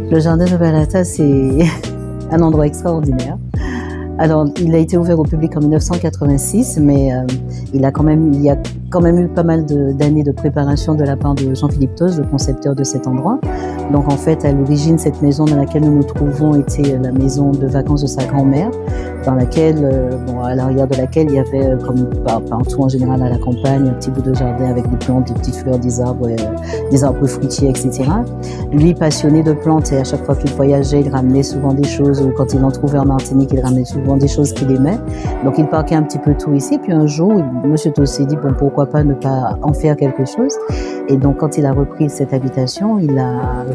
Le jardin de Balata, c'est un endroit extraordinaire. Alors, il a été ouvert au public en 1986, mais il y a quand même eu pas mal d'années de préparation de la part de Jean-Philippe Toz, le concepteur de cet endroit. Donc, en fait, à l'origine, cette maison dans laquelle nous nous trouvons était la maison de vacances de sa grand-mère, dans laquelle, à l'arrière de laquelle il y avait, comme partout en général à la campagne, un petit bout de jardin avec des plantes, des petites fleurs, des arbres fruitiers, etc. Lui, passionné de plantes, et à chaque fois qu'il voyageait, il ramenait souvent des choses, ou quand il en trouvait en Martinique, il ramenait souvent des choses qu'il aimait. Donc, il parquait un petit peu tout ici. Puis un jour, Monsieur Toz s'est dit, bon, pourquoi pas ne pas en faire quelque chose. Et donc, quand il a repris cette habitation, il a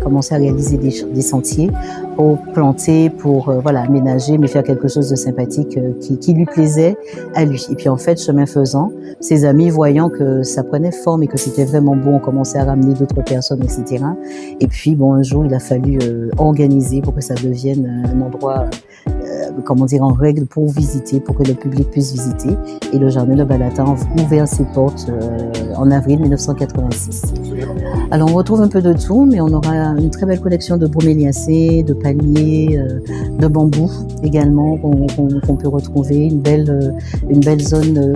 commencé à réaliser des sentiers pour planter, pour aménager, mais faire quelque chose de sympathique qui lui plaisait à lui. Et puis en fait, chemin faisant, ses amis, voyant que ça prenait forme et que c'était vraiment beau, ont commencé à ramener d'autres personnes, etc. Et puis bon, un jour, il a fallu organiser pour que ça devienne un endroit en règle pour visiter, pour que le public puisse visiter. Et le jardin de Balata a ouvert ses portes en avril 1986. Alors on retrouve un peu de tout, mais on aura une très belle collection de broméliacées, de palmiers, de bambous également qu'on peut retrouver, une belle zone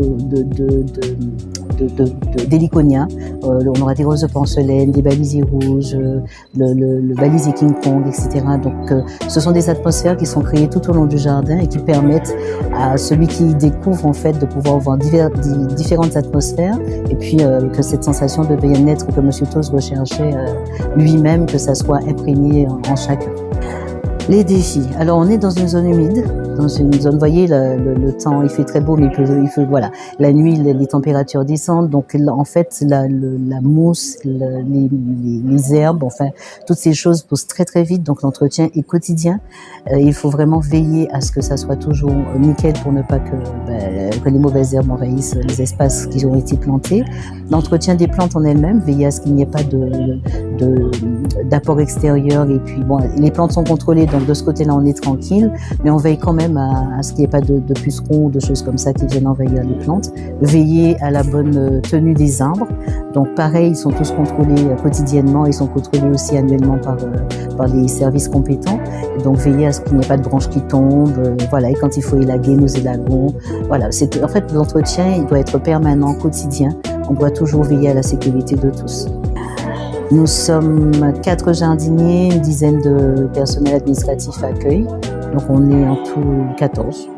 d'héliconia. On aura des roses de porcelaine, des balisiers rouges, le balisier King Kong, etc. Donc ce sont des atmosphères qui sont créées tout au long du jardin et qui permettent à celui qui y découvre en fait de pouvoir voir différentes atmosphères et puis que cette sensation de bien-être que M. Toz recherchait lui-même, que ça soit imprégné en chacun. Les défis. Alors, on est dans une zone humide, dans une zone, vous voyez, le temps, il fait très beau, mais voilà. La nuit, les températures descendent, donc en fait, la mousse, les herbes, enfin, toutes ces choses poussent très très vite, donc l'entretien est quotidien. Il faut vraiment veiller à ce que ça soit toujours nickel pour ne pas que les mauvaises herbes envahissent les espaces qui ont été plantés. L'entretien des plantes en elles-mêmes, veiller à ce qu'il n'y ait pas d'apport extérieur, et puis bon, les plantes sont contrôlées, donc de ce côté-là, on est tranquille, mais on veille quand même à ce qu'il n'y ait pas de pucerons ou de choses comme ça qui viennent envahir les plantes. Veiller à la bonne tenue des arbres. Donc pareil, ils sont tous contrôlés quotidiennement, ils sont contrôlés aussi annuellement par les services compétents. Donc veiller à ce qu'il n'y ait pas de branches qui tombent, voilà. Et quand il faut élaguer, nous élagons. Voilà. En fait, l'entretien, il doit être permanent, quotidien. On doit toujours veiller à la sécurité de tous. Nous sommes 4 jardiniers, une dizaine de personnels administratifs à accueil. Donc on est en tout 14.